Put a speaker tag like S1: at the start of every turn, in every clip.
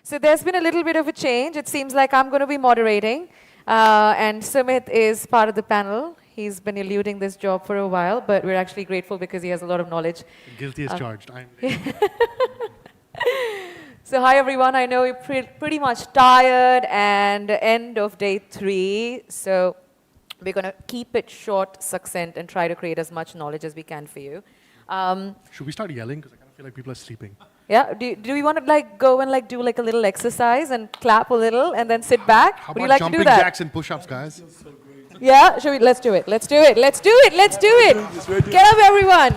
S1: So there's been a little bit of a change. It seems like I'm going to be moderating, and Sumit is part of the panel. He's been eluding this job for a while, but we're actually grateful because he has a lot of knowledge.
S2: Guilty as charged.
S1: So hi everyone, I know you're pretty much tired and end of day 3, so we're going to keep it short, succinct, and try to create as much knowledge as we can for you.
S2: Should we start yelling? Because I kind of feel like people are sleeping.
S1: Yeah, do we want to like go and do like a little exercise and clap a little and then sit back?
S2: How
S1: Would you
S2: about
S1: like to do
S2: jumping
S1: that?
S2: jacks and push-ups, guys?
S1: Yeah, let's do it. Let's do it. Let's do it. Let's do it. Get up, everyone.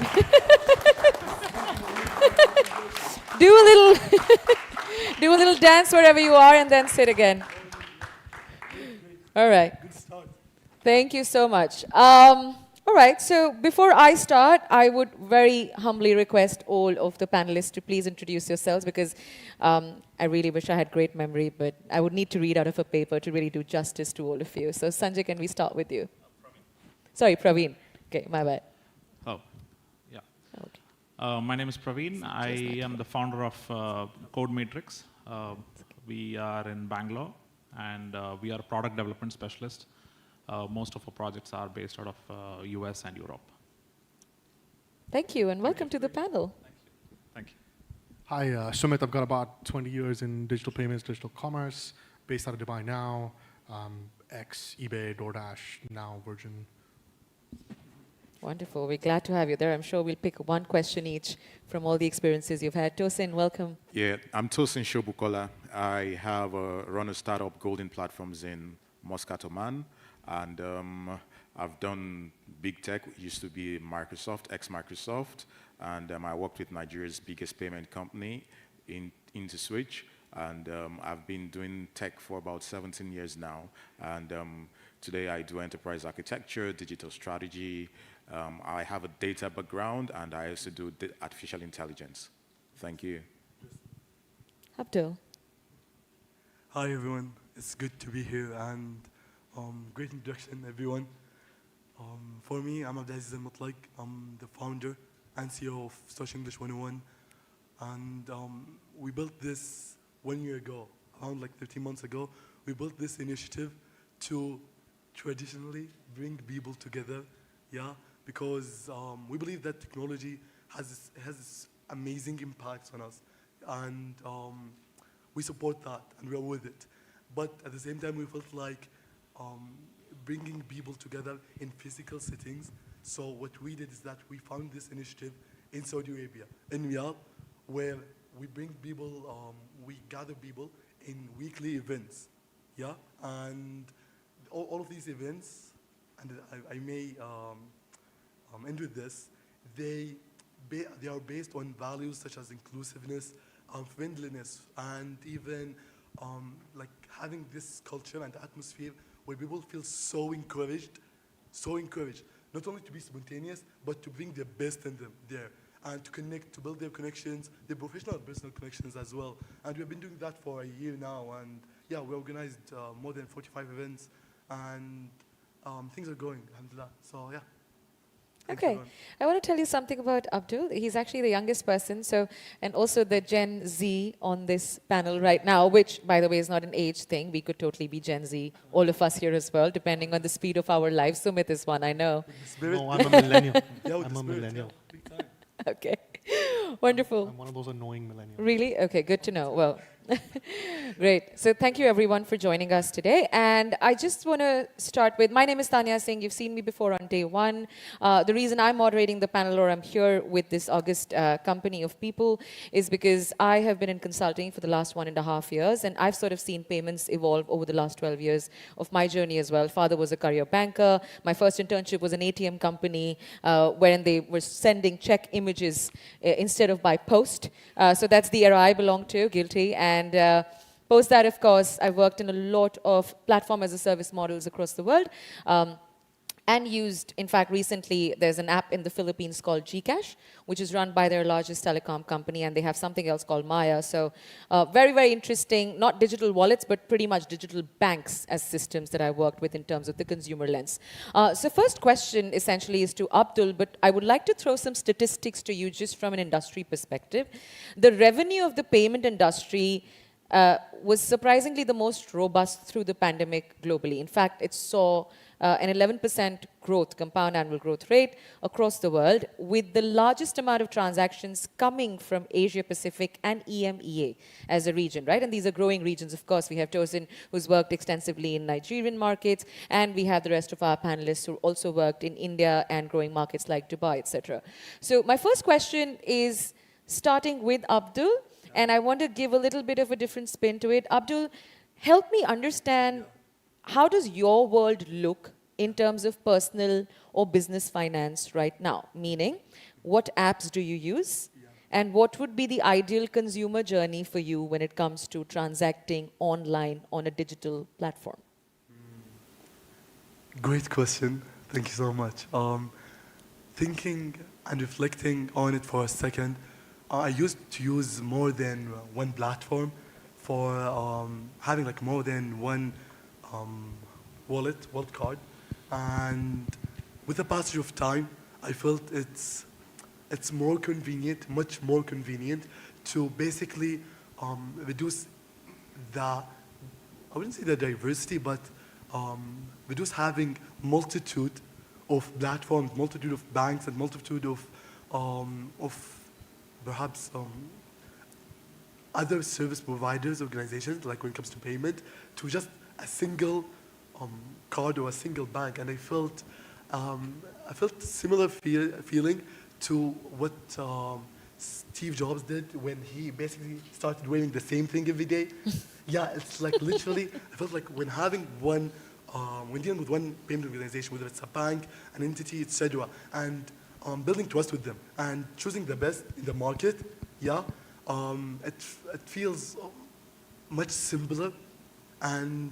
S1: do a little dance wherever you are and then sit again. All right. Thank you so much. All right, so before I start, I would very humbly request all of the panelists to please introduce yourselves because I really wish I had great memory, but I would need to read out of a paper to really do justice to all of you. So Sanjay, can we start with you? Sorry, Praveen. Okay, my bad.
S3: Oh, yeah.
S1: Okay.
S3: My name is Praveen. I am the founder of Code Matrix. We are in Bangalore, and we are a product development specialist. Most of our projects are based out of US and Europe.
S1: Thank you, and welcome to the panel.
S3: Thank you.
S2: Hi, Sumit. I've got about 20 years in digital payments, digital commerce, based out of Dubai now, ex-eBay, DoorDash, now Virgin.
S1: Wonderful. We're glad to have you there. I'm sure we'll pick one question each from all the experiences you've had. Tosin, welcome.
S4: Yeah, I'm Tosin Shobukola. I have run a startup, Golden Platforms, in Muscat, Oman. And I've done big tech, used to be Microsoft, ex-Microsoft, and I worked with Nigeria's biggest payment company into Switch, and I've been doing tech for about 17 years now, and today I do enterprise architecture, digital strategy. I have a data background, and I also do artificial intelligence. Thank you.
S1: Abdul.
S5: Hi, everyone. It's good to be here, and great introduction, everyone. For me, I'm Abdulaziz Almutlaq. I'm the founder and CEO of Social English 101. And we built this 1 year ago, around like 13 months ago. We built this initiative to traditionally bring people together, yeah, because we believe that technology has amazing impacts on us. And we support that, and we are with it. But at the same time, we felt like bringing people together in physical settings. So what we did is that we found this initiative in Saudi Arabia, in Riyadh, where we bring people, we gather people in weekly events, yeah? And all of these events, and I may end with this, they are based on values such as inclusiveness, friendliness, and even like having this culture and atmosphere where people feel so encouraged, not only to be spontaneous, but to bring their best in them there, and to connect, to build their connections, their professional and personal connections as well. And we've been doing that for a year now, and yeah, we organized more than 45 events, and things are going, alhamdulillah. So yeah.
S1: Okay, I want to tell you something about Abdul. He's actually the youngest person, so, and also the Gen Z on this panel right now, which, by the way, is not an age thing. We could totally be Gen Z, all of us here as well, depending on the speed of our lives. Sumit is one, I know.
S2: No, I'm a millennial. I'm a millennial.
S1: Okay, wonderful.
S2: I'm one of those annoying millennials.
S1: Really? Okay, good to know. Well, great. So thank you everyone for joining us today. And I just want to start with, my name is Tanya Singh. You've seen me before on day 1. The reason I'm moderating the panel, or I'm here with this august company of people, is because I have been in consulting for the last 1.5 years, and I've sort of seen payments evolve over the last 12 years of my journey as well. Father was a career banker. My first internship was an ATM company, wherein they were sending check images instead of by post. So that's the era I belong to, guilty. And post that, of course, I worked in a lot of platform as a service models across the world. And used, in fact, recently, there's an app in the Philippines called GCash, which is run by their largest telecom company, and they have something else called Maya. So very, very interesting, not digital wallets, but pretty much digital banks as systems that I worked with in terms of the consumer lens. So first question, essentially, is to Abdul, but I would like to throw some statistics to you just from an industry perspective. The revenue of the payment industry was surprisingly the most robust through the pandemic globally. In fact, it saw an 11% growth, compound annual growth rate across the world, with the largest amount of transactions coming from Asia Pacific and EMEA as a region, right? And these are growing regions, of course. We have Tosin, who's worked extensively in Nigerian markets, and we have the rest of our panelists who also worked in India and growing markets like Dubai, etc. So my first question is starting with Abdul, and I want to give a little bit of a different spin to it. Abdul, help me understand, how does your world look in terms of personal or business finance right now? Meaning, what apps do you use? And what would be the ideal consumer journey for you when it comes to transacting online on a digital platform?
S5: Great question. Thank you so much. Thinking and reflecting on it for a second, I used to use more than one platform for having like more than one wallet card. And with the passage of time, I felt it's more convenient, much more convenient to basically reduce I wouldn't say the diversity, but reduce having multitude of platforms, multitude of banks, and multitude of perhaps other service providers, organizations, like when it comes to payment, to just a single card or a single bank. And I felt similar feeling to what Steve Jobs did when he basically started wearing the same thing every day. Yeah, it's like literally, I felt like when having one, when dealing with one payment organization, whether it's a bank, an entity, etc., and building trust with them and choosing the best in the market, it feels much simpler and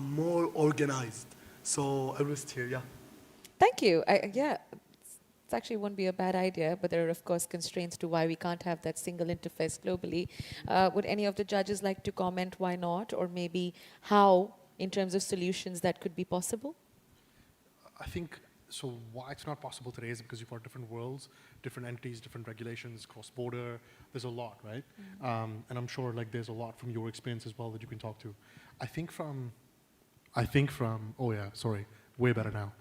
S5: more organized. So I rest here, yeah.
S1: Thank you. Yeah, it actually won't be a bad idea, but there are, of course, constraints to why we can't have that single interface globally. Would any of the judges like to comment why not, or maybe how, in terms of solutions, that could be possible?
S2: I think, so why it's not possible today is because you've got different worlds, different entities, different regulations, cross-border. There's a lot, right? And I'm sure like there's a lot from your experience as well that you can talk to. I think from, oh yeah, sorry, way better now.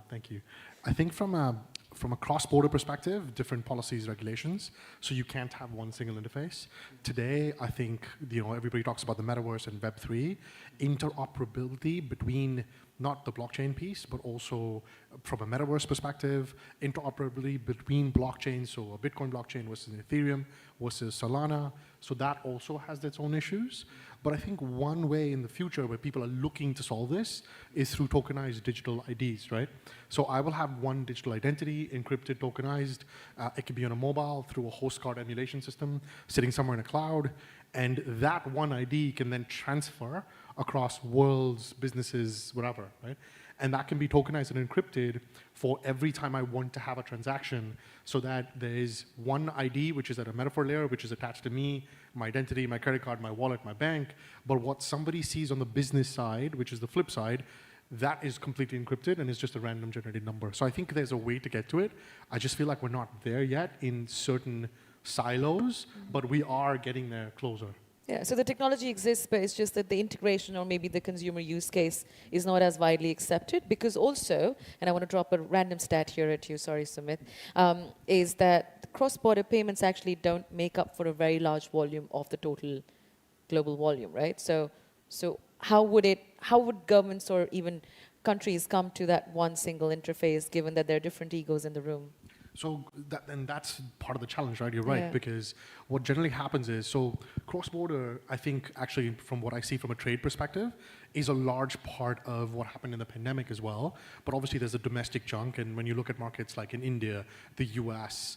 S2: Thank you. I think from a cross-border perspective, different policies, regulations, so you can't have one single interface. Today, I think, everybody talks about the metaverse and Web3, interoperability between not the blockchain piece, but also from a metaverse perspective, interoperability between blockchains, so a Bitcoin blockchain versus Ethereum versus Solana, so that also has its own issues. But I think one way in the future where people are looking to solve this is through tokenized digital IDs, right? So I will have one digital identity, encrypted, tokenized. It can be on a mobile through a host card emulation system, sitting somewhere in a cloud. And that one ID can then transfer across worlds, businesses, whatever, right? And that can be tokenized and encrypted for every time I want to have a transaction, so that there is one ID, which is at a metaphor layer, which is attached to me, my identity, my credit card, my wallet, my bank. But what somebody sees on the business side, which is the flip side, that is completely encrypted and is just a random generated number. So I think there's a way to get to it. I just feel like we're not there yet in certain silos, but we are getting there closer.
S1: Yeah, so the technology exists, but it's just that the integration or maybe the consumer use case is not as widely accepted, because also, and I want to drop a random stat here at you, sorry Sumit, is that cross-border payments actually don't make up for a very large volume of the total global volume, right? So how would governments or even countries come to that one single interface, given that there are different egos in the room?
S2: So that's part of the challenge, right? You're right, because what generally happens is, so cross-border, I think actually from what I see from a trade perspective, is a large part of what happened in the pandemic as well. But obviously there's a domestic chunk, and when you look at markets like in India, the US,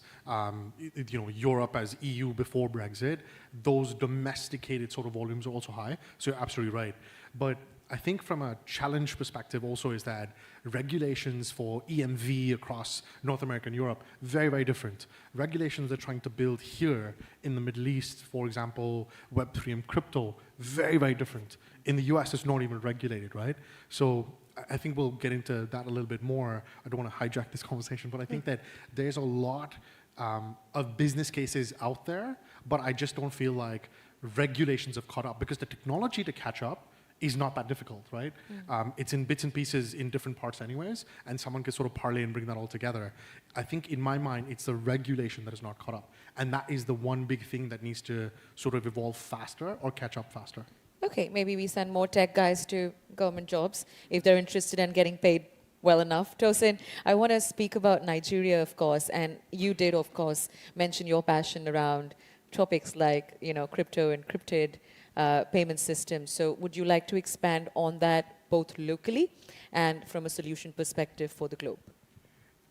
S2: Europe as EU before Brexit, those domesticated sort of volumes are also high. So you're absolutely right. But I think from a challenge perspective also is that regulations for EMV across North America and Europe, very, very different. Regulations they're trying to build here in the Middle East, for example, Web3 and crypto, very, very different. In the US, it's not even regulated, right? So I think we'll get into that a little bit more. I don't want to hijack this conversation, but I think that there's a lot of business cases out there, but I just don't feel like regulations have caught up, because the technology to catch up is not that difficult, right? It's in bits and pieces in different parts anyways, and someone can sort of parlay and bring that all together. I think in my mind, it's the regulation that is not caught up. And that is the one big thing that needs to sort of evolve faster or catch up faster.
S1: Okay, maybe we send more tech guys to government jobs if they're interested in getting paid well enough. Tosin, I want to speak about Nigeria, of course, and you did, of course, mention your passion around topics like, crypto, encrypted payment systems. So would you like to expand on that both locally and from a solution perspective for the globe?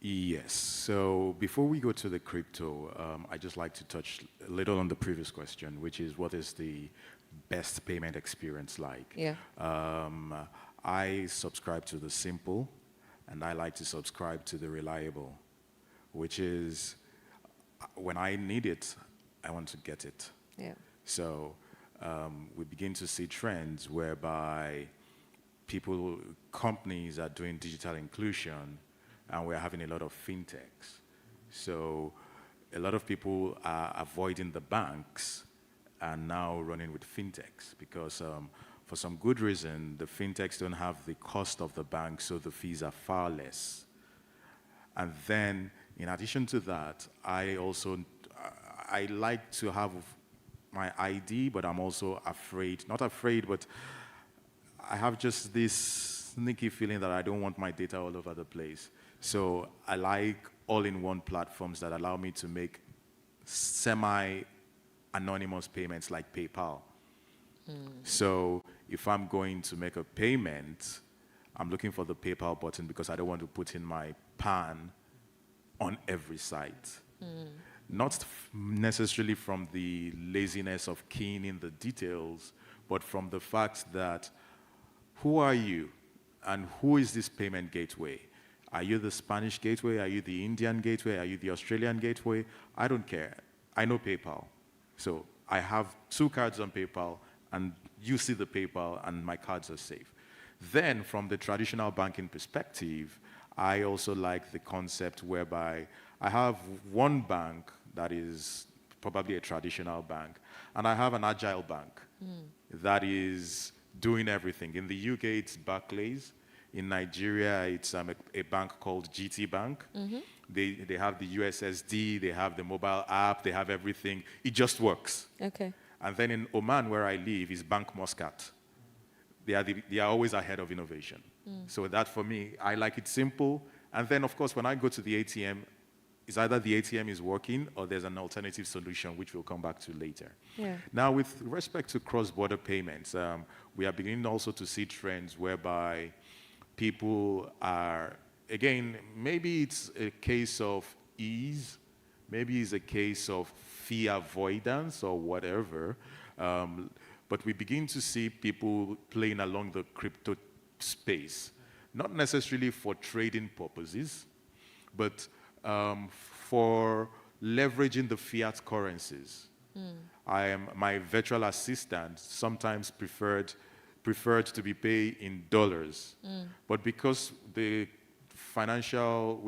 S4: Yes. So before we go to the crypto, I'd just like to touch a little on the previous question, which is what is the best payment experience like?
S1: Yeah.
S4: I subscribe to the simple, and I like to subscribe to the reliable, which is when I need it, I want to get it.
S1: Yeah.
S4: So we begin to see trends whereby companies are doing digital inclusion, and we're having a lot of fintechs. So a lot of people are avoiding the banks and now running with fintechs because for some good reason, the fintechs don't have the cost of the bank, so the fees are far less. And then, in addition to that, I like to have my ID, but I'm also afraid, not afraid, but I have just this sneaky feeling that I don't want my data all over the place. So I like all-in-one platforms that allow me to make semi-anonymous payments like PayPal. So if I'm going to make a payment, I'm looking for the PayPal button because I don't want to put in my PAN on every site. Not necessarily from the laziness of keying in the details, but from the fact that who are you and who is this payment gateway? Are you the Spanish gateway? Are you the Indian gateway? Are you the Australian gateway? I don't care. I know PayPal. So I have 2 cards on PayPal, and you see the PayPal, and my cards are safe. Then, from the traditional banking perspective, I also like the concept whereby I have one bank that is probably a traditional bank, and I have an agile bank that is doing everything. In the UK, it's Barclays. In Nigeria, it's a bank called GT Bank. They have the USSD, they have the mobile app, they have everything. It just works.
S1: Okay.
S4: And then in Oman, where I live, is Bank Muscat. They are always ahead of innovation. So that, for me, I like it simple. And then, of course, when I go to the ATM, it's either the ATM is working or there's an alternative solution, which we'll come back to later.
S1: Yeah.
S4: Now, with respect to cross-border payments, we are beginning also to see trends whereby people are, again, maybe it's a case of ease, maybe it's a case of fee avoidance or whatever, but we begin to see people playing along the crypto space, not necessarily for trading purposes, but for leveraging the fiat currencies. My virtual assistant sometimes preferred to be paid in dollars, but because we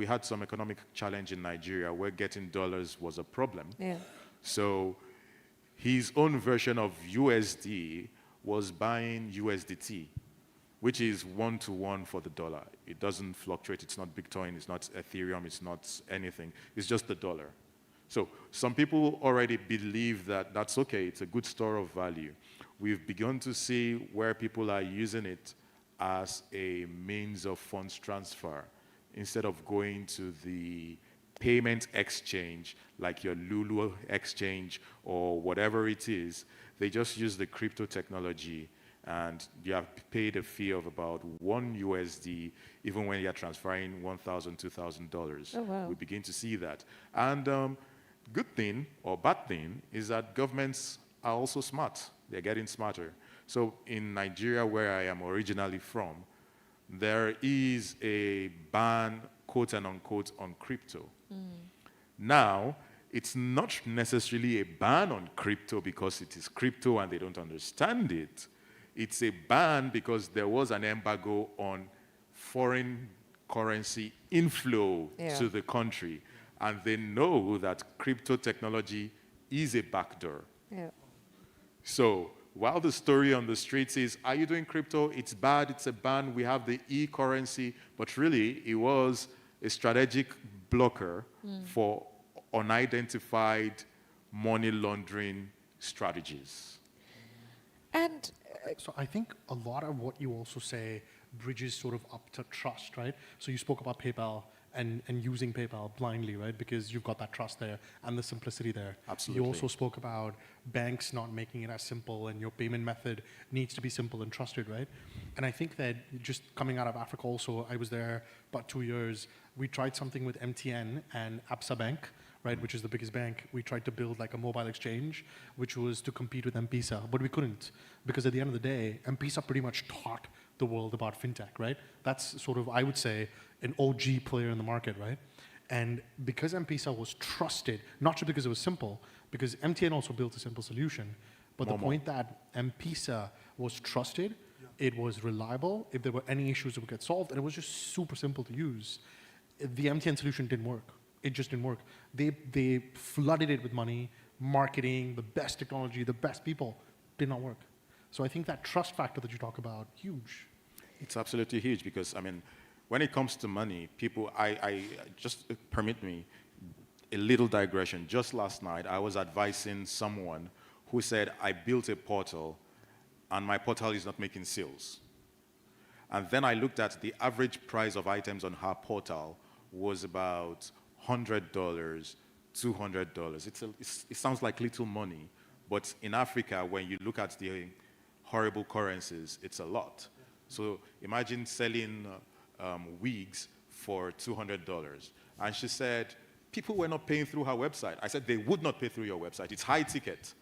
S4: had some economic challenge in Nigeria where getting dollars was a problem.
S1: Yeah.
S4: So his own version of USD was buying USDT, which is 1-to-1 for the dollar. It doesn't fluctuate. It's not Bitcoin. It's not Ethereum. It's not anything. It's just the dollar. So some people already believe that that's okay. It's a good store of value. We've begun to see where people are using it as a means of funds transfer instead of going to the payment exchange like your Lulu exchange or whatever it is. They just use the crypto technology, and you have paid a fee of about $1 USD even when you're transferring $1,000, $2,000.
S1: Oh, wow.
S4: We begin to see that. And good thing or bad thing is that governments are also smart. They're getting smarter. So in Nigeria, where I am originally from, there is a ban, quote and unquote, on crypto. Now, it's not necessarily a ban on crypto because it is crypto and they don't understand it. It's a ban because there was an embargo on foreign currency inflow to the country. And they know that crypto technology is a backdoor.
S1: Yeah.
S4: So while the story on the streets is, are you doing crypto? It's bad, it's a ban, we have the e-currency, but really it was a strategic blocker for unidentified money laundering strategies.
S1: And
S2: So I think a lot of what you also say bridges sort of up to trust, right? So you spoke about PayPal and using PayPal blindly, right? Because you've got that trust there and the simplicity there.
S4: Absolutely.
S2: You also spoke about banks not making it as simple and your payment method needs to be simple and trusted, right? And I think that just coming out of Africa also, I was there about 2 years. We tried something with MTN and Absa Bank, right, which is the biggest bank. We tried to build like a mobile exchange, which was to compete with M-Pesa, but we couldn't because at the end of the day, M-Pesa pretty much taught the world about fintech, right? That's sort of, I would say, an OG player in the market, right? And because M-Pesa was trusted, not just because it was simple, because MTN also built a simple solution, but the point that M-Pesa was trusted, it was reliable, if there were any issues it would get solved, and it was just super simple to use. The MTN solution didn't work. It just didn't work. They flooded it with money, marketing, the best technology, the best people, did not work. So I think that trust factor that you talk about, huge.
S4: It's absolutely huge because, I mean, when it comes to money, people, I just permit me a little digression. Just last night, I was advising someone who said, I built a portal and my portal is not making sales. And then I looked at the average price of items on her portal was about $100, $200. It sounds like little money, but in Africa, when you look at the horrible currencies, it's a lot. So imagine selling wigs for $200. And she said, people were not paying through her website. I said, they would not pay through your website. It's high ticket.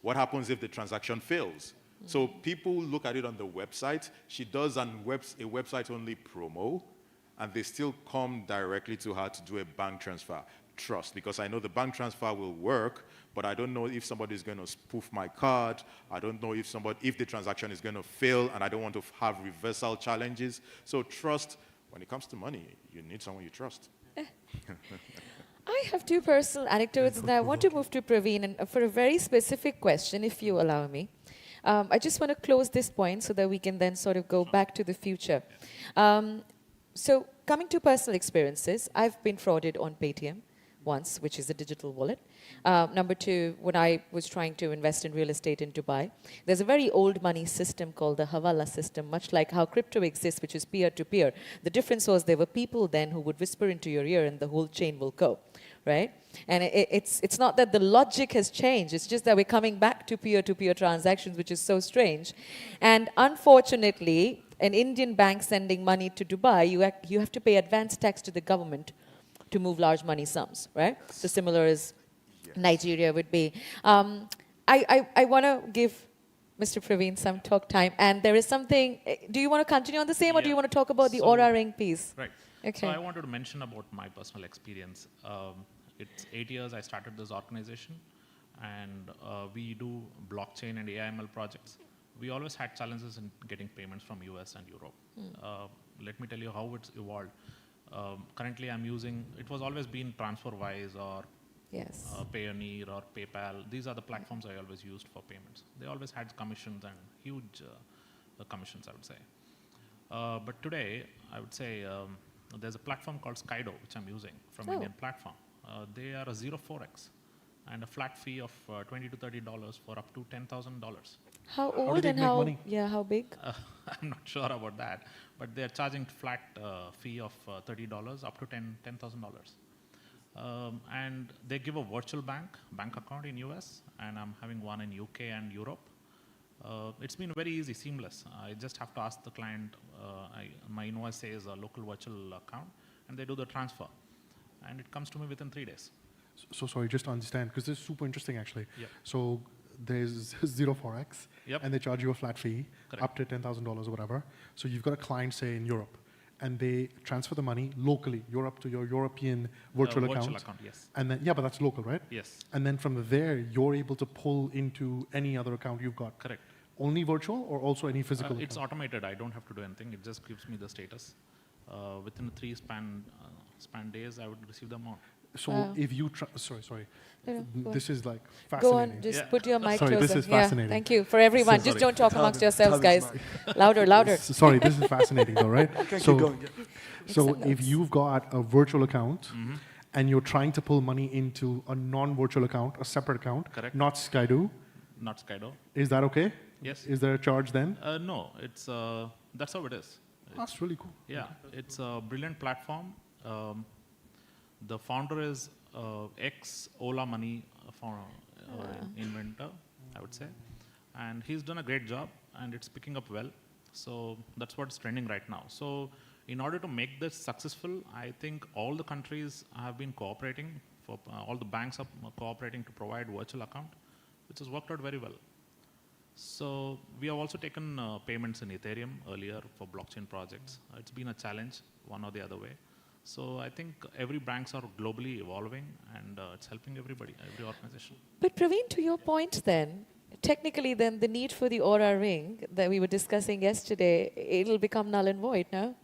S4: What happens if the transaction fails? So people look at it on the website. She does a website-only promo, and they still come directly to her to do a bank transfer. Trust, because I know the bank transfer will work, but I don't know if somebody is going to spoof my card. I don't know if the transaction is going to fail, and I don't want to have reversal challenges. So trust, when it comes to money, you need someone you trust.
S1: I have two personal anecdotes, and I want to move to Praveen and for a very specific question, if you allow me. I just want to close this point so that we can then sort of go back to the future. So coming to personal experiences, I've been frauded on Paytm once, which is a digital wallet. Number two, when I was trying to invest in real estate in Dubai, there's a very old money system called the Hawala system, much like how crypto exists, which is peer-to-peer. The difference was there were people then who would whisper into your ear and the whole chain will go, right? And it's not that the logic has changed, it's just that we're coming back to peer-to-peer transactions, which is so strange. And unfortunately, an Indian bank sending money to Dubai, you have to pay advance tax to the government to move large money sums, right? So similar as Nigeria would be. I want to give Mr. Praveen some talk time, and there is something, do you want to continue on the same, or do you want to talk about the Aura Ring piece?
S3: Right.
S1: Okay.
S3: So I wanted to mention about my personal experience. It's 8 years I started this organization, and we do blockchain and AIML projects. We always had challenges in getting payments from US and Europe. Let me tell you how it's evolved. Currently I'm using, it was always been TransferWise or Payoneer or PayPal. These are the platforms I always used for payments. They always had commissions and huge commissions, I would say. But today, I would say there's a platform called Skydo, which I'm using from Indian platform. They are a 0-4x and a flat fee of $20 to $30 for up to $10,000.
S1: How old and how big?
S3: I'm not sure about that, but they're charging flat fee of $30 up to $10,000. And they give a virtual bank account in US, and I'm having one in UK and Europe. It's been very easy, seamless. I just have to ask the client, my invoice says a local virtual account, and they do the transfer. And it comes to me within 3 days.
S2: So sorry, just to understand, because this is super interesting actually.
S3: Yep.
S2: So there's 0-4x, and they charge you a flat fee, up to $10,000 or whatever. So you've got a client, say, in Europe, and they transfer the money locally, Europe to your European virtual account.
S3: Virtual account, yes.
S2: And then, but that's local, right?
S3: Yes.
S2: And then from there, you're able to pull into any other account you've got.
S3: Correct.
S2: Only virtual or also any physical account?
S3: It's automated. I don't have to do anything. It just gives me the status. Within 3 span days, I would receive the amount.
S2: So
S1: Wow.
S2: if you sorry,
S1: No, no, go on.
S2: this is like
S1: Go
S2: fascinating.
S1: on, just
S3: Yeah.
S1: put your mic
S2: Sorry,
S1: closer.
S2: this is
S1: Yeah,
S2: fascinating.
S1: thank you. For everyone, just
S3: Sorry.
S1: don't talk amongst yourselves,
S5: Tab is
S1: guys. Louder, louder.
S2: Sorry, this is fascinating though, right?
S5: You can
S2: So,
S5: keep going. Yeah.
S2: so
S1: Make some
S2: if
S1: notes.
S2: you've got a virtual account
S3: Mhm.
S2: and you're trying to pull money into a non-virtual account, a separate account,
S3: Correct.
S2: not Skydo,
S3: Not Skydo.
S2: is that okay?
S3: Yes.
S2: Is there a charge then?
S3: No, it's that's how it is.
S2: That's really cool.
S3: Yeah, it's a brilliant platform. The founder is ex-Ola Money inventor, I would say. And he's done a great job, and it's picking up well. So that's what's trending right now. So in order to make this successful, I think all the countries have been cooperating, all the banks are cooperating to provide virtual account, which has worked out very well. So we have also taken payments in Ethereum earlier for blockchain projects. It's been a challenge one or the other way. So I think every banks are globally evolving, and it's helping everybody, every organization.
S1: But Praveen, to your point then, technically then the need for the Aura ring that we were discussing yesterday, it'll become null and void, no?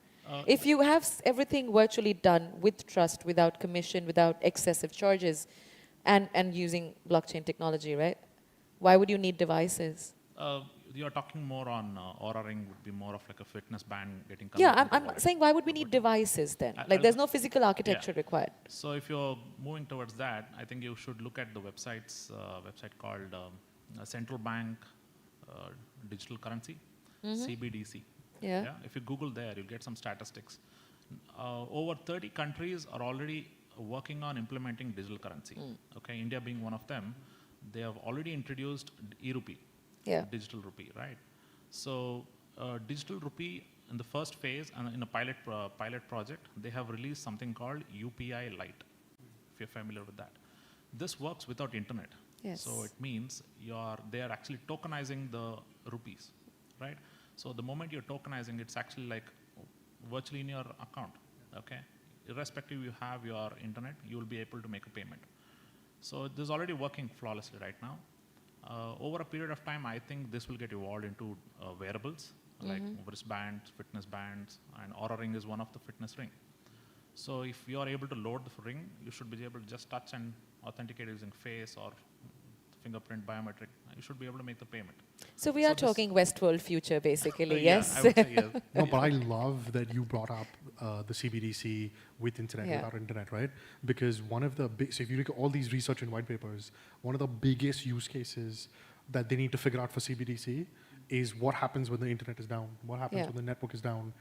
S1: If you have everything virtually done with trust, without commission, without excessive charges, and using blockchain technology, right? Why would you need devices?
S3: You're talking more on Aura Ring would be more of like a fitness band getting
S1: Yeah,
S3: connected to
S1: I'm
S3: wallet.
S1: saying why would we need devices then? Like there's no physical architecture required.
S3: So if you're moving towards that, I think you should look at the website called Central Bank Digital Currency, CBDC.
S1: Yeah.
S3: If you Google there, you'll get some statistics. Over 30 countries are already working on implementing digital currency. Okay, India being one of them, they have already introduced e-rupee,
S1: Yeah.
S3: digital rupee, right? So digital rupee in the first phase and in a pilot project, they have released something called UPI Lite, if you're familiar with that. This works without internet.
S1: Yes.
S3: So it means they are actually tokenizing the rupees, right? So the moment you're tokenizing, it's actually like virtually in your account, okay? Irrespective you have your internet, you will be able to make a payment. So this is already working flawlessly right now. Over a period of time, I think this will get evolved into wearables, like wristbands, fitness bands, and Aura Ring is one of the fitness ring. So if you are able to load the ring, you should be able to just touch and authenticate using face or fingerprint biometric. You should be able to make the payment.
S1: So we are
S3: this-
S1: talking Westworld future, basically,
S3: Yeah,
S1: yes?
S3: I would say yes.
S2: No, but I love that you brought up the CBDC with internet,
S1: Yeah.
S2: without internet, right? Because one of the big, so if you look at all these research and white papers, one of the biggest use cases that they need to figure out for CBDC is what happens when the internet is down, what happens
S1: Yeah.
S2: when the network is down,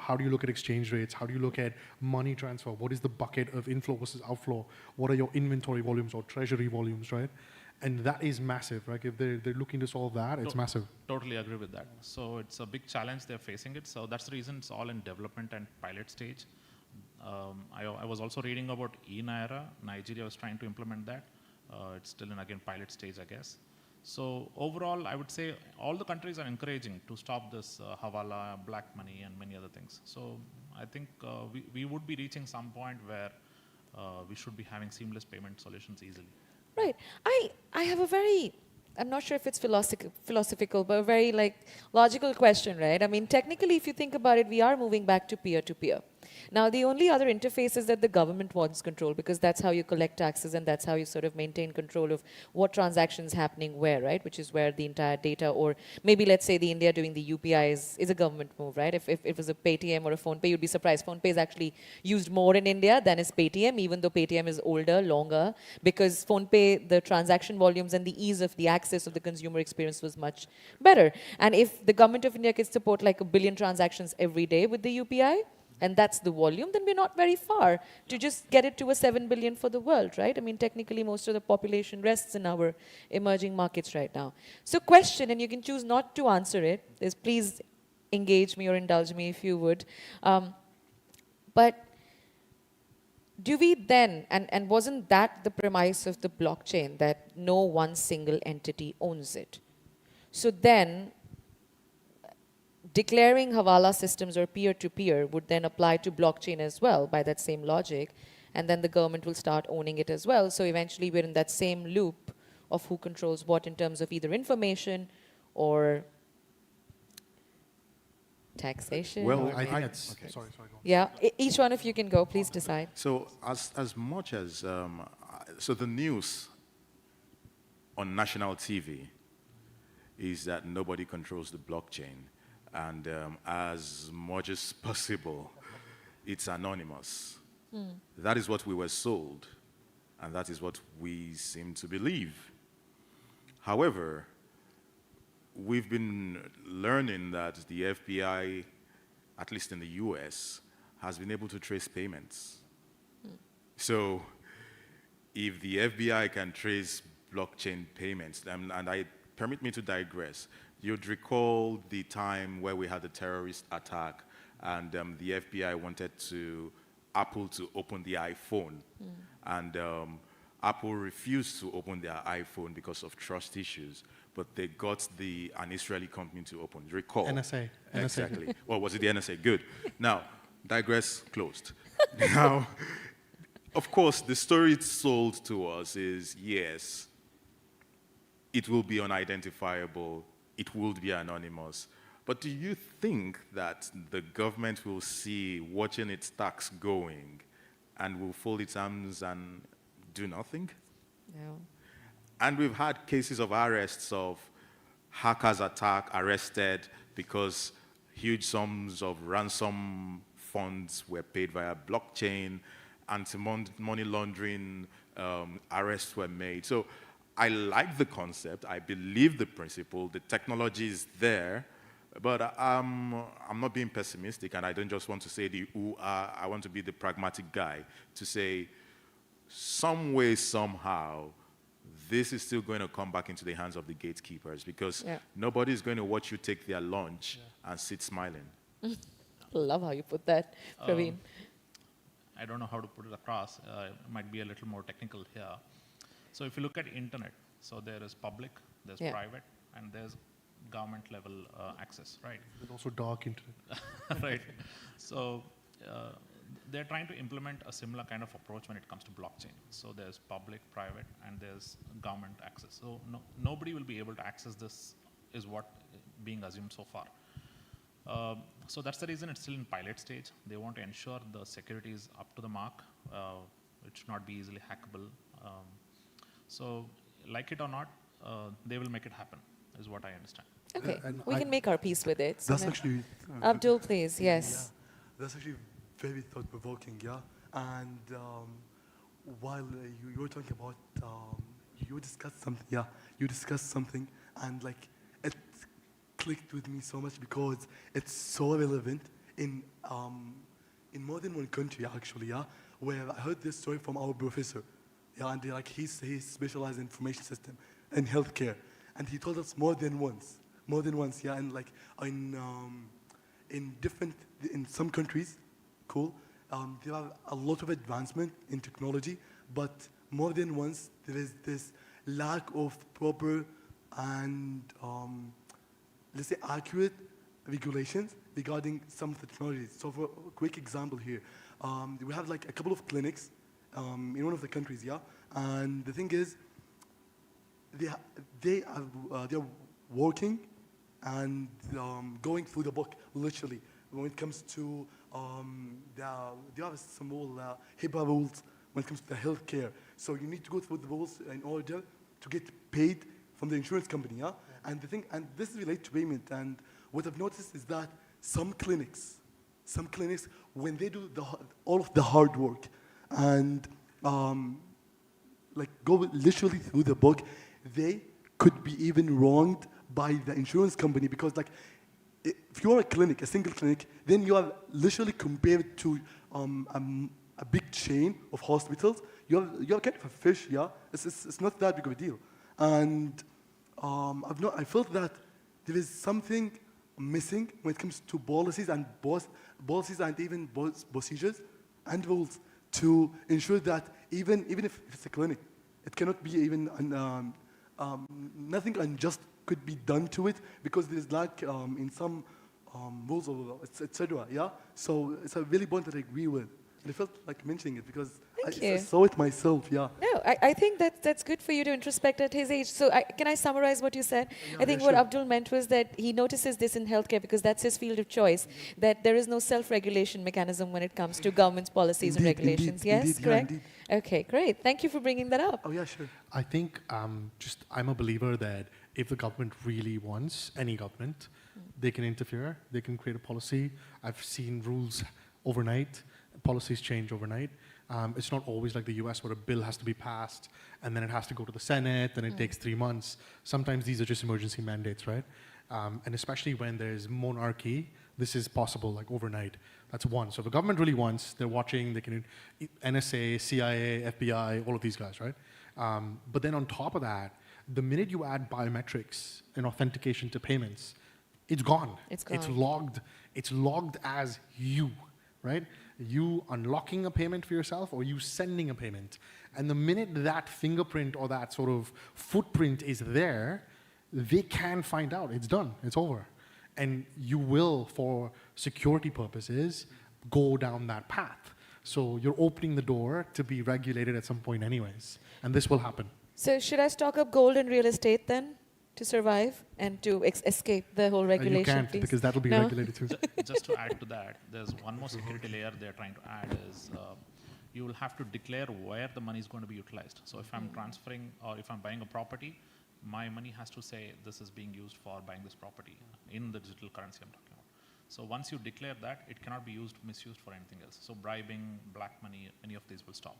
S2: how do you look at exchange rates, how do you look at money transfer, what is the bucket of inflow versus outflow, what are your inventory volumes or treasury volumes, right? And that is massive, right? If they're looking to solve that, it's massive.
S3: Totally agree with that. So it's a big challenge they're facing it. So that's the reason it's all in development and pilot stage. I was also reading about eNaira. Nigeria was trying to implement that. It's still in, again, pilot stage, I guess. So overall, I would say all the countries are encouraging to stop this Hawala, black money, and many other things. So I think we would be reaching some point where we should be having seamless payment solutions easily.
S1: Right. I have a very, I'm not sure if it's philosophical, but a very like logical question, right? I mean, technically, if you think about it, we are moving back to peer-to-peer. Now, the only other interface is that the government wants control because that's how you collect taxes and that's how you sort of maintain control of what transactions happening where, right? Which is where the entire data, or maybe let's say the India doing the UPI is a government move, right? If it was a Paytm or a PhonePe, you'd be surprised. PhonePe is actually used more in India than is Paytm, even though Paytm is older, longer, because PhonePe, the transaction volumes and the ease of the access of the consumer experience was much better. And if the government of India could support like 1 billion transactions every day with the UPI, and that's the volume, then we're not very far to just get it to a 7 billion for the world, right? I mean, technically, most of the population rests in our emerging markets right now. So question, and you can choose not to answer it, is please engage me or indulge me if you would. But do we then, and wasn't that the premise of the blockchain, that no one single entity owns it? So then, declaring Hawala systems or peer-to-peer would then apply to blockchain as well by that same logic, and then the government will start owning it as well. So eventually we're in that same loop of who controls what in terms of either information or Taxation?
S4: Well,
S1: or
S2: I think
S1: maybe-
S2: it's, sorry, go on.
S1: Yeah, each one of you can go. Please decide.
S4: So as much as, so the news on national TV is that nobody controls the blockchain. And as much as possible, it's anonymous. That is what we were sold. And that is what we seem to believe. However, we've been learning that the FBI, at least in the US, has been able to trace payments. So if the FBI can trace blockchain payments, and permit me to digress, you'd recall the time where we had the terrorist attack and the FBI wanted Apple to open the iPhone. And Apple refused to open their iPhone because of trust issues, but they got an Israeli company to open. Recall.
S2: NSA.
S4: Exactly. Well, was it the NSA? Good. Now, digress closed. Now, of course, the story it's sold to us is, yes, it will be unidentifiable, it will be anonymous. But do you think that the government will see watching its tax going and will fold its arms and do nothing?
S1: No.
S4: And we've had cases of arrests of hackers arrested because huge sums of ransom funds were paid via blockchain, anti-money laundering arrests were made. So I like the concept, I believe the principle, the technology is there, but I'm not being pessimistic, and I don't just want to say the ooh-ah, I want to be the pragmatic guy to say, some way, somehow, this is still going to come back into the hands of the gatekeepers because nobody's going to watch you take their lunch and sit smiling.
S1: Love how you put that, Praveen.
S3: I don't know how to put it across. It might be a little more technical here. So if you look at internet, so there is public, there's private, and there's government level access, right?
S2: There's also dark internet.
S3: Right. So they're trying to implement a similar kind of approach when it comes to blockchain. So there's public, private, and there's government access. So nobody will be able to access this, is what being assumed so far. So that's the reason it's still in pilot stage. They want to ensure the security is up to the mark. It should not be easily hackable. So like it or not, they will make it happen, is what I understand.
S1: Okay,
S2: and
S1: we can make our peace with it.
S5: That's
S1: Sumit.
S5: actually
S1: Abdul, please, yes.
S5: Yeah, that's actually very thought-provoking, yeah. And while you were talking about, you discussed something, and like it clicked with me so much because it's so relevant in more than one country actually, yeah. Where I heard this story from our professor, yeah, and he's specialized in information system and healthcare, and he told us more than once, yeah, and like in some countries, there are a lot of advancement in technology, but more than once there is this lack of proper and let's say accurate regulations regarding some of the technologies. So for a quick example here, we have like a couple of clinics in one of the countries, yeah, and the thing is, they are working and going through the book literally when it comes to there are some HIPAA rules when it comes to the healthcare. So you need to go through the rules in order to get paid from the insurance company, yeah. And the thing, and this is related to payment. And what I've noticed is that some clinics, when they do all of the hard work and like go literally through the book, they could be even wronged by the insurance company because like if you're a clinic, a single clinic, then you are literally compared to a big chain of hospitals. You're kind of a fish, yeah. It's not that big of a deal, and I felt that there is something missing when it comes to policies and even procedures and rules to ensure that even if it's a clinic, it cannot be even nothing unjust could be done to it because there is lack in some rules or etc. Yeah, so it's a really point that I agree with, and I felt like mentioning it because
S1: Thank
S5: I
S1: you.
S5: saw it myself, yeah.
S1: No, I think that's good for you to introspect at his age. So can I summarize what you said?
S5: Yeah,
S1: I think
S5: yeah,
S1: what
S5: sure.
S1: Abdul meant was that he notices this in healthcare because that's his field of choice, that there is no self-regulation mechanism when it comes to government's policies and
S5: Indeed,
S1: regulations.
S5: indeed,
S1: Yes,
S5: indeed, yeah,
S1: correct?
S5: indeed.
S1: Okay, great. Thank you for bringing that up.
S5: Oh, yeah, sure.
S2: I think I'm a believer that if the government really wants, any government, they can interfere, they can create a policy. I've seen rules overnight, policies change overnight. It's not always like the US where a bill has to be passed and then it has to go to the Senate and it takes 3 months. Sometimes these are just emergency mandates, right? And especially when there's monarchy, this is possible like overnight. That's one. So if the government really wants, they're watching, they can, NSA, CIA, FBI, all of these guys, right? But then on top of that, the minute you add biometrics and authentication to payments, it's gone.
S1: It's gone.
S2: It's logged. It's logged as you, right? You unlocking a payment for yourself or you sending a payment. And the minute that fingerprint or that sort of footprint is there, they can find out. It's done. It's over. And you will, for security purposes, go down that path. So you're opening the door to be regulated at some point anyways. And this will happen.
S1: So should I stock up gold and real estate then to survive and to escape the whole regulation
S2: You can't
S1: piece?
S2: because that'll be
S1: No?
S2: regulated too.
S3: Just to add to that, there's one more security layer they're trying to add is you will have to declare where the money is going to be utilized. So if I'm transferring or if I'm buying a property, my money has to say this is being used for buying this property in the digital currency I'm talking about. So once you declare that, it cannot be misused for anything else. So bribing, black money, any of these will stop.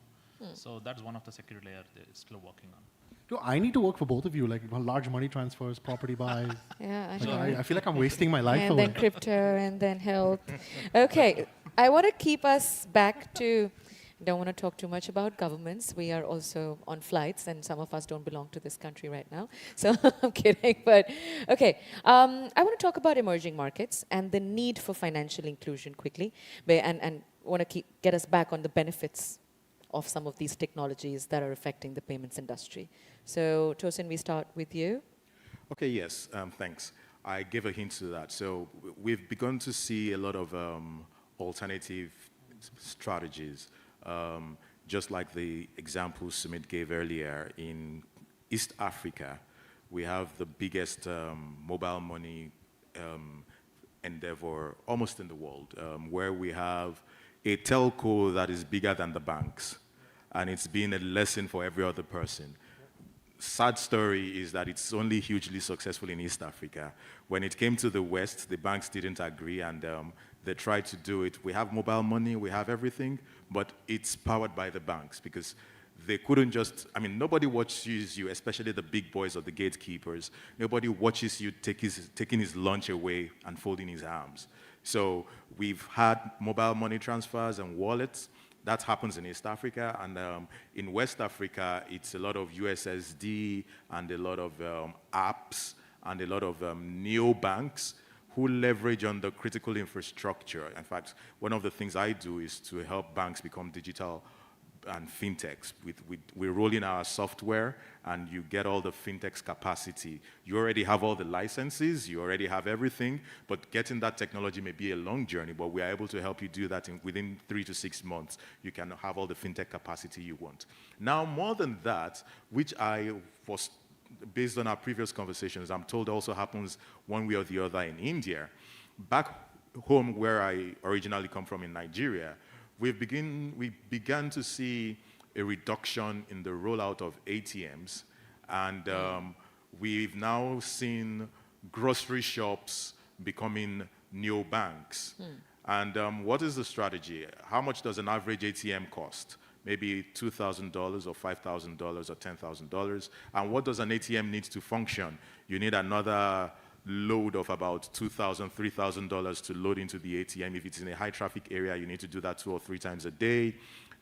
S3: So that's one of the security layer they're still working on.
S2: Yo, I need to work for both of you, like large money transfers, property buys.
S1: Yeah, I
S2: Like,
S1: know.
S2: I feel like I'm wasting my life
S1: And then
S2: away.
S1: crypto and then health. Okay, I want to keep us back to, don't want to talk too much about governments. We are also on flights and some of us don't belong to this country right now. So I'm kidding, but okay. I want to talk about emerging markets and the need for financial inclusion quickly and want to get us back on the benefits of some of these technologies that are affecting the payments industry. So Tosin, we start with you.
S4: Okay, yes, thanks. I gave a hint to that. So we've begun to see a lot of alternative strategies, just like the example Sumit gave earlier. In East Africa, we have the biggest mobile money endeavor almost in the world, where we have a telco that is bigger than the banks, and it's been a lesson for every other person. Sad story is that it's only hugely successful in East Africa. When it came to the West, the banks didn't agree, and they tried to do it. We have mobile money, we have everything, but it's powered by the banks because they couldn't just, I mean, nobody watches you, especially the big boys or the gatekeepers. Nobody watches you taking his lunch away and folding his arms. So we've had mobile money transfers and wallets. That happens in East Africa, and in West Africa, it's a lot of USSD and a lot of apps and a lot of neobanks who leverage on the critical infrastructure. In fact, one of the things I do is to help banks become digital and fintechs. We're rolling our software, and you get all the fintechs capacity. You already have all the licenses, you already have everything, but getting that technology may be a long journey, but we are able to help you do that within 3 to 6 months. You can have all the fintech capacity you want. Now, more than that, which I was, based on our previous conversations, I'm told also happens one way or the other in India. Back home where I originally come from in Nigeria, we began to see a reduction in the rollout of ATMs, and we've now seen grocery shops becoming neobanks. And what is the strategy? How much does an average ATM cost? Maybe $2,000 or $5,000 or $10,000. And what does an ATM need to function? You need another load of about $2,000, $3,000 to load into the ATM. If it's in a high traffic area, you need to do that 2 or 3 times a day.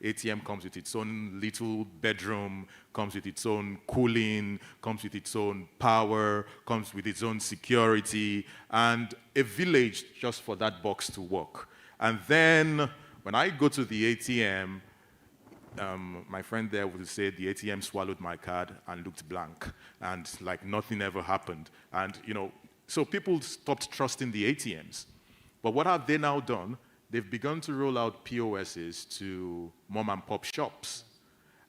S4: ATM comes with its own little bedroom, comes with its own cooling, comes with its own power, comes with its own security, and a village just for that box to work. And then when I go to the ATM, my friend there would say the ATM swallowed my card and looked blank, and like nothing ever happened. And so people stopped trusting the ATMs. But what have they now done? they've begun to roll out POSs to mom and pop shops.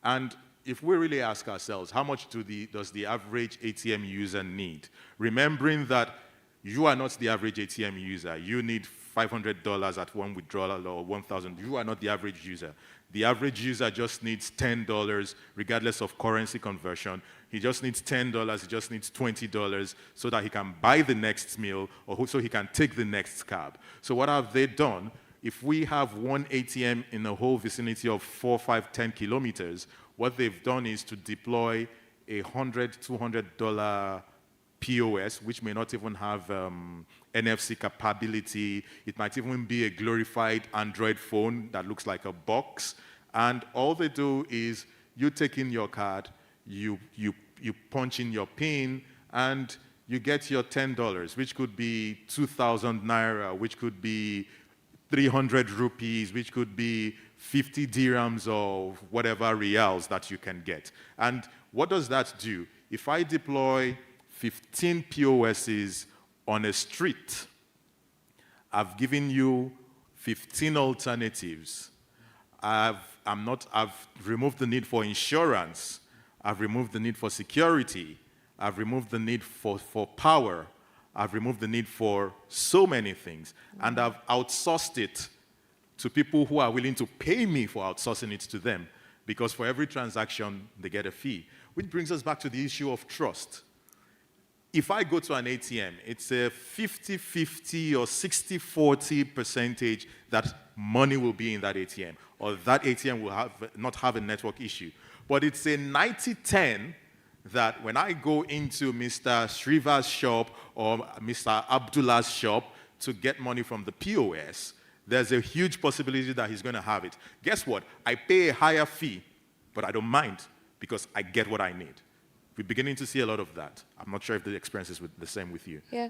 S4: And if we really ask ourselves, how much does the average ATM user need? Remembering that you are not the average ATM user. You need $500 at one withdrawal or $1,000. You are not the average user. The average user just needs $10 regardless of currency conversion. He just needs $10, he just needs $20 so that he can buy the next meal or so he can take the next cab. So what have they done? If we have one ATM in a whole vicinity of 4, 5, 10 kilometers, what they've done is to deploy a $100, $200 POS, which may not even have NFC capability. It might even be a glorified Android phone that looks like a box. And all they do is you take in your card, you punch in your PIN, and you get your $10, which could be 2,000 naira, which could be 300 rupees, which could be 50 dirhams or whatever reals that you can get. And what does that do? If I deploy 15 POSs on a street, I've given you 15 alternatives. I've removed the need for insurance. I've removed the need for security. I've removed the need for power. I've removed the need for so many things. And I've outsourced it to people who are willing to pay me for outsourcing it to them. Because for every transaction, they get a fee. Which brings us back to the issue of trust. If I go to an ATM, it's a 50-50 or 60-40 percentage that money will be in that ATM, or that ATM will not have a network issue. But it's a 90-10 that when I go into Mr. Sriva's shop or Mr. Abdullah's shop to get money from the POS, there's a huge possibility that he's going to have it. Guess what? I pay a higher fee, but I don't mind because I get what I need. We're beginning to see a lot of that. I'm not sure if the experience is the same with you.
S1: Yeah.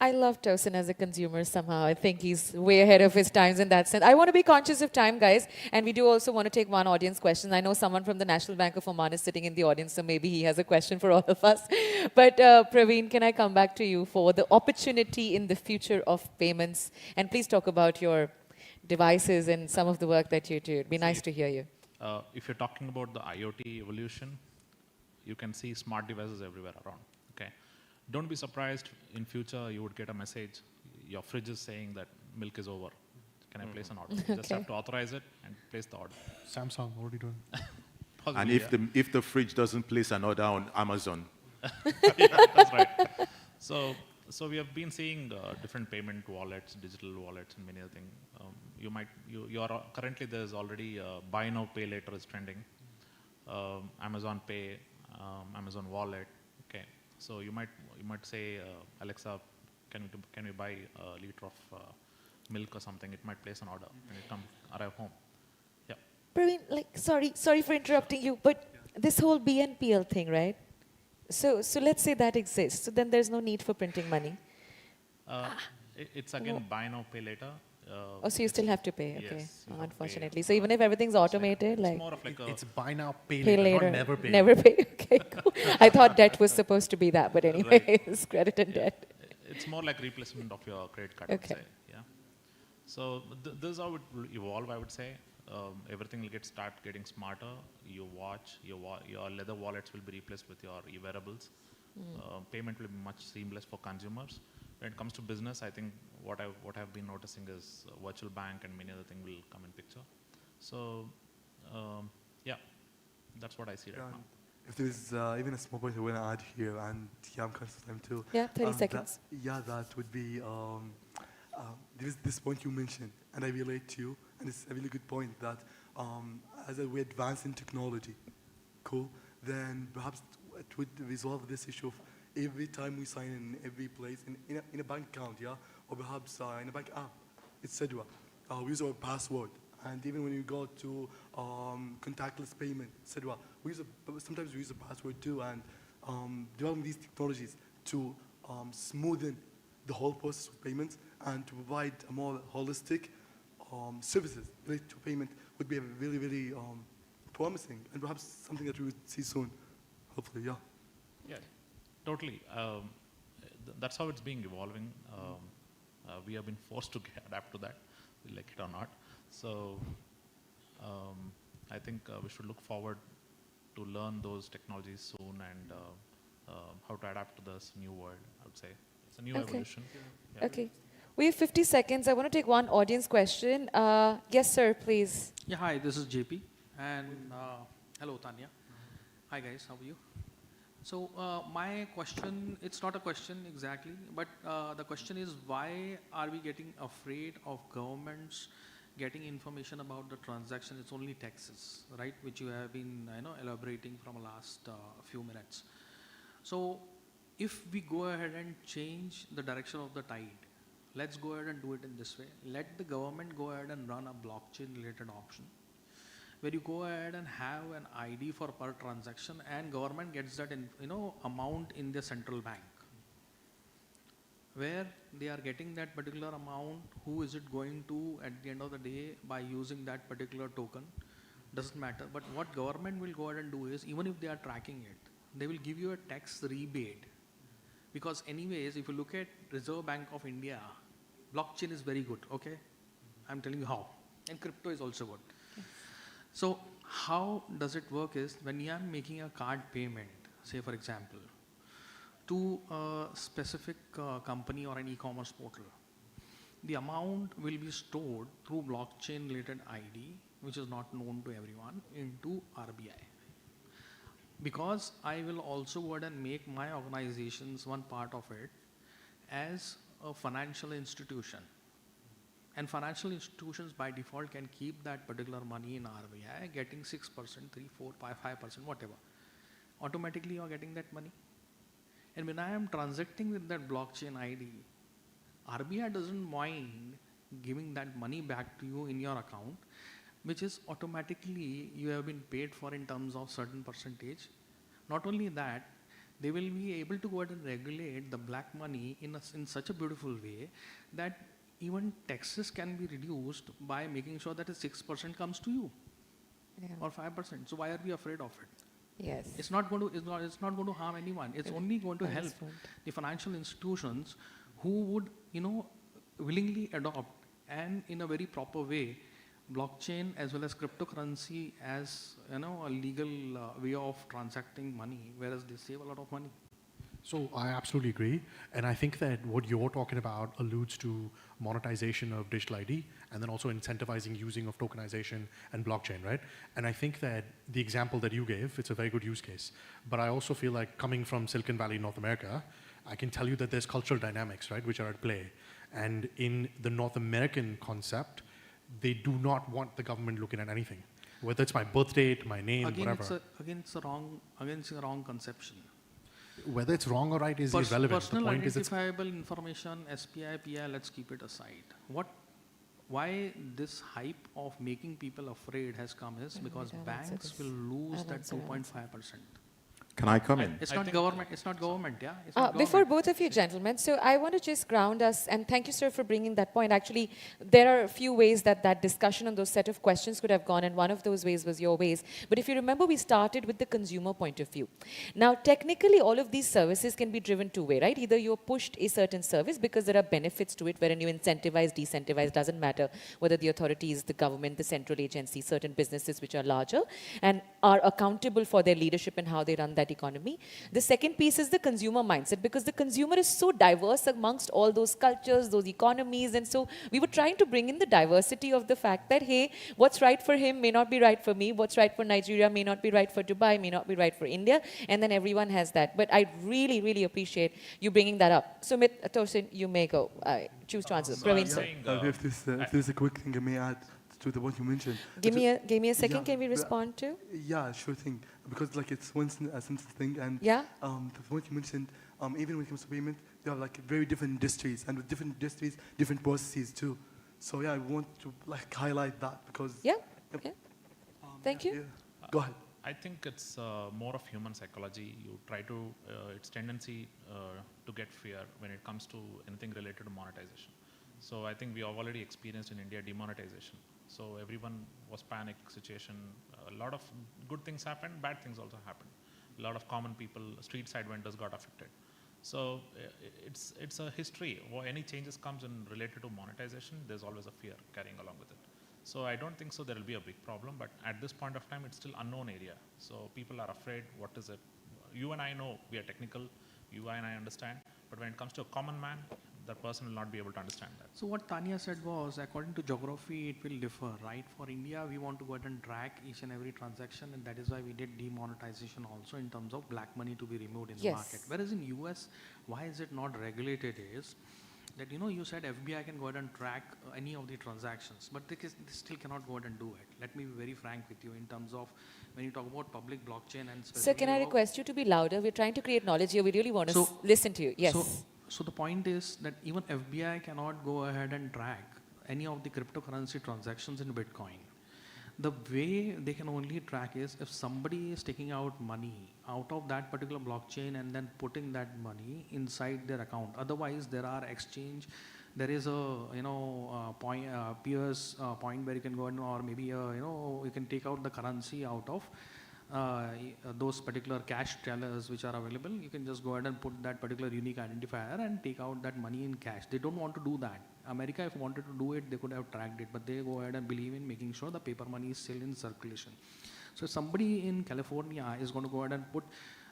S1: I love Tosin as a consumer somehow. I think he's way ahead of his times in that sense. I want to be conscious of time, guys. And we do also want to take one audience question. I know someone from the National Bank of Oman is sitting in the audience, so maybe he has a question for all of us. But Praveen, can I come back to you for the opportunity in the future of payments? And please talk about your devices and some of the work that you do. It'd be nice to hear you.
S3: If you're talking about the IoT evolution, you can see smart devices everywhere around. Okay, don't be surprised in future you would get a message. Your fridge is saying that milk is over. Can I place an order? You just have to authorize it and place the order.
S2: Samsung, what are you doing?
S3: Possibly,
S4: And if the fridge doesn't place an order on Amazon,
S3: yeah, that's right. So we have been seeing different payment wallets, digital wallets, and many other things. Currently there's already buy now, pay later is trending. Amazon Pay, Amazon Wallet. Okay, so you might say, Alexa, can we buy a liter of milk or something? It might place an order and it arrive home. Yeah.
S1: Praveen, sorry for interrupting you, but this whole BNPL thing, right? So let's say that exists. So then there's no need for printing money.
S3: It's again buy now, pay later.
S1: So you still have to pay, okay.
S3: Yes, you have to
S1: Unfortunately.
S3: pay.
S1: So even if everything's automated,
S3: It's more of like a
S2: It's buy now, pay
S1: pay
S2: later,
S1: later.
S2: not never pay.
S1: Never pay, okay, cool. I thought debt was supposed to be that, but anyway, it's credit and debt.
S3: It's more like replacement of your credit card, I would
S1: Okay.
S3: say. Yeah. So this is how it will evolve, I would say. Everything will start getting smarter. You watch, your leather wallets will be replaced with your e-wearables. Payment will be much seamless for consumers. When it comes to business, I think what I've been noticing is virtual bank and many other things will come in picture. So yeah, that's what I see right now.
S5: If there's even a small point I want to add here, and yeah, I'm conscious of time too.
S1: Yeah, 30 seconds.
S5: That would be, there's this point you mentioned, and I relate to you, and it's a really good point that as we advance in technology, cool, then perhaps it would resolve this issue of every time we sign in every place, in a bank account, yeah, or perhaps in a bank app, etc. We use our password, and even when you go to contactless payment, etc. Sometimes we use a password too, and developing these technologies to smoothen the whole process of payments and to provide a more holistic services related to payment would be really, really promising, and perhaps something that we would see soon, hopefully, yeah.
S3: Yeah, totally. That's how it's being evolving. We have been forced to adapt to that. we like it or not. So I think we should look forward to learn those technologies soon and how to adapt to this new world, I would say. It's a new evolution. Yeah.
S1: Okay. We have 50 seconds. I want to take one audience question. Yes, sir, please.
S6: Yeah, hi, this is JP. And hello, Tanya. Hi, guys, how are you? So my question, it's not a question exactly, but the question is, why are we getting afraid of governments getting information about the transaction? It's only taxes, right, which you have been elaborating from the last few minutes. So if we go ahead and change the direction of the tide, let's go ahead and do it in this way. Let the government go ahead and run a blockchain related option where you go ahead and have an ID for per transaction, and government gets that amount in the central bank. Where they are getting that particular amount, who is it going to at the end of the day by using that particular token, doesn't matter. But what government will go ahead and do is, even if they are tracking it, they will give you a tax rebate. Because anyways, if you look at Reserve Bank of India, blockchain is very good, okay? I'm telling you how. And crypto is also good. So how does it work is, when you are making a card payment, say for example, to a specific company or an e-commerce portal, the amount will be stored through blockchain related ID, which is not known to everyone, into RBI. Because I will also go ahead and make my organizations one part of it as a financial institution. And financial institutions by default can keep that particular money in RBI, getting 6%, 3, 4, 5%, whatever. Automatically you are getting that money. And when I am transacting with that blockchain ID, RBI doesn't mind giving that money back to you in your account, which is automatically you have been paid for in terms of certain percentage. Not only that, they will be able to go ahead and regulate the black money in such a beautiful way that even taxes can be reduced by making sure that a 6% comes to you, or 5%. So why are we afraid of it?
S1: Yes.
S6: It's not going to harm anyone. It's only going to help the financial institutions who would willingly adopt, and in a very proper way, blockchain as well as cryptocurrency as a legal way of transacting money, whereas they save a lot of money.
S2: So I absolutely agree. And I think that what you're talking about alludes to monetization of digital ID and then also incentivizing using of tokenization and blockchain, right? And I think that the example that you gave, it's a very good use case. But I also feel like, coming from Silicon Valley, North America, I can tell you that there's cultural dynamics, right, which are at play. And in the North American concept, they do not want the government looking at anything, whether it's my birth date, my name, whatever.
S6: It's a wrong conception.
S2: Whether it's wrong or right is irrelevant.
S6: Personal
S2: the point is
S6: identifiable information, SPI, PI, let's keep it aside. Why this hype of making people afraid has come is because banks will lose that 2.5%.
S4: Can I come in?
S6: It's not government, yeah? It's not
S1: Before
S6: government.
S1: both of you gentlemen, so I want to just ground us, and thank you, sir, for bringing that point. Actually, there are a few ways that discussion on those set of questions could have gone, and one of those ways was your ways. But if you remember, we started with the consumer point of view. Now, technically, all of these services can be driven two-way, right? Either you're pushed a certain service because there are benefits to it, wherein you incentivize, decentivize, doesn't matter whether the authorities, the government, the central agency, certain businesses which are larger and are accountable for their leadership and how they run that economy. The second piece is the consumer mindset, because the consumer is so diverse amongst all those cultures, those economies, and so we were trying to bring in the diversity of the fact that, hey, what's right for him may not be right for me, what's right for Nigeria may not be right for Dubai, may not be right for India, and then everyone has that. But I really, really appreciate you bringing that up. Sumit, Tosin, you may go. Choose to answer. Praveen, sir.
S5: If there's a quick thing I may add to the what you mentioned.
S1: Give me a second.
S5: Yeah,
S1: Can we respond to?
S5: Yeah, sure thing. Because like it's one simple thing, and
S1: Yeah.
S5: The point you mentioned, even when it comes to payment, you have like very different industries, and with different industries, different processes too. So yeah, I want to like highlight that because.
S1: Yeah.
S5: Yep.
S1: Okay. Thank you.
S5: Yeah. Go ahead.
S3: I think it's more of human psychology. You try to, its tendency to get fear when it comes to anything related to monetization. So I think we have already experienced in India demonetization. So everyone was panic situation. A lot of good things happened, bad things also happened. A lot of common people, street side vendors got affected. So it's a history. Or any changes comes in related to monetization, there's always a fear carrying along with it. So I don't think so there will be a big problem, but at this point of time, it's still unknown area. So people are afraid, what is it? You and I know we are technical, you and I understand, but when it comes to a common man, that person will not be able to understand that.
S6: So what Tanya said was, according to geography, it will differ, right? For India, we want to go ahead and track each and every transaction, and that is why we did demonetization also in terms of black money to be removed in the market. Whereas in US, why is it not regulated is that, you said FBI can go ahead and track any of the transactions, but they still cannot go ahead and do it. Let me be very frank with you in terms of when you talk about public blockchain and
S1: Sir, can I request you to be louder? We're trying to create knowledge here. We really want to listen to you. Yes.
S6: So the point is that even FBI cannot go ahead and track any of the cryptocurrency transactions in Bitcoin. The way they can only track is if somebody is taking out money out of that particular blockchain and then putting that money inside their account. Otherwise, there are exchange. There is a point point where you can go in, or maybe you can take out the currency out of those particular cash tellers which are available. You can just go ahead and put that particular unique identifier and take out that money in cash. They don't want to do that. America, if wanted to do it, they could have tracked it, but they go ahead and believe in making sure the paper money is still in circulation. So somebody in California is going to go ahead and put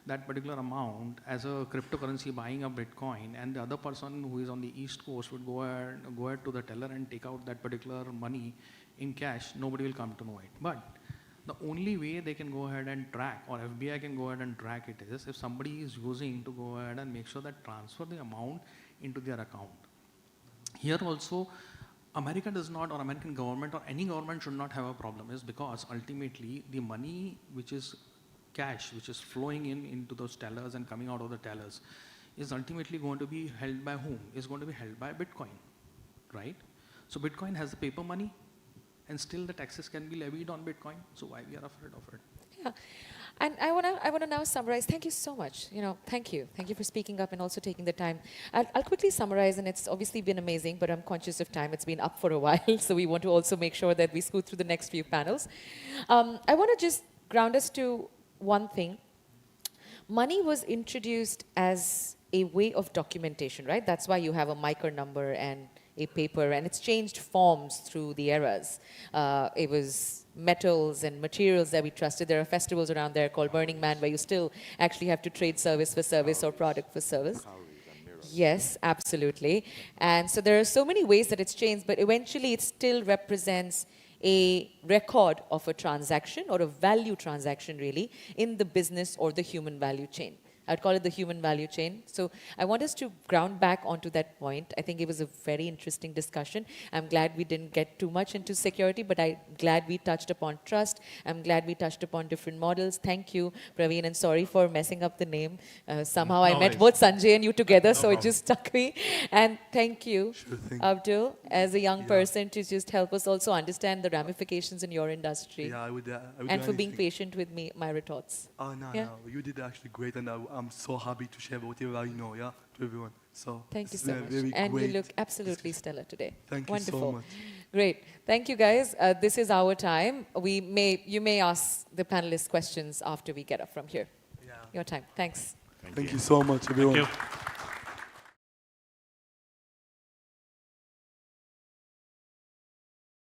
S6: that particular amount as a cryptocurrency buying a Bitcoin, and the other person who is on the East Coast would go ahead to the teller and take out that particular money in cash. Nobody will come to know it. But the only way they can go ahead and track, or FBI can go ahead and track it, is if somebody is using to go ahead and make sure that transfer the amount into their account. Here also, America does not, or American government, or any government should not have a problem, is because ultimately the money which is cash, which is flowing into those tellers and coming out of the tellers, is ultimately going to be held by whom? Is going to be held by Bitcoin, right? So Bitcoin has the paper money, and still the taxes can be levied on Bitcoin. So why we are afraid of it?
S1: Yeah. And I wanna now summarize. Thank you so much. Thank you for speaking up and also taking the time. I'll quickly summarize, and it's obviously been amazing, but I'm conscious of time. It's been up for a while, so we want to also make sure that we scoot through the next few panels. I want to just ground us to one thing. Money was introduced as a way of documentation, right? That's why you have a micro number and a paper, and it's changed forms through the eras. It was metals and materials that we trusted. There are festivals around there called Burning Man where you still actually have to trade service for service or product for service. Yes, absolutely. And so there are so many ways that it's changed, but eventually it still represents a record of a transaction, or a value transaction really, in the business or the human value chain. I'd call it the human value chain. So I want us to ground back onto that point. I think it was a very interesting discussion. I'm glad we didn't get too much into security, but I'm glad we touched upon trust. I'm glad we touched upon different models. Thank you, Praveen, and sorry for messing up the name. Somehow I met both Sanjay and you together, so it just stuck me. And thank you, Abdul, as a young person, to just help us also understand the ramifications in your industry.
S5: Yeah, I would
S1: and for being patient with me, my retorts.
S5: Oh, no, you did actually great, and I'm so happy to share whatever I know, to everyone. So
S1: thank you so much. And you look absolutely stellar today.
S5: Thank
S1: Wonderful.
S5: you so much.
S1: Great. Thank you, guys. This is our time. You may ask the panelists questions after we get up from here.
S5: Yeah.
S1: Your time. Thanks.
S5: Thank you so much, everyone.
S3: Thank you.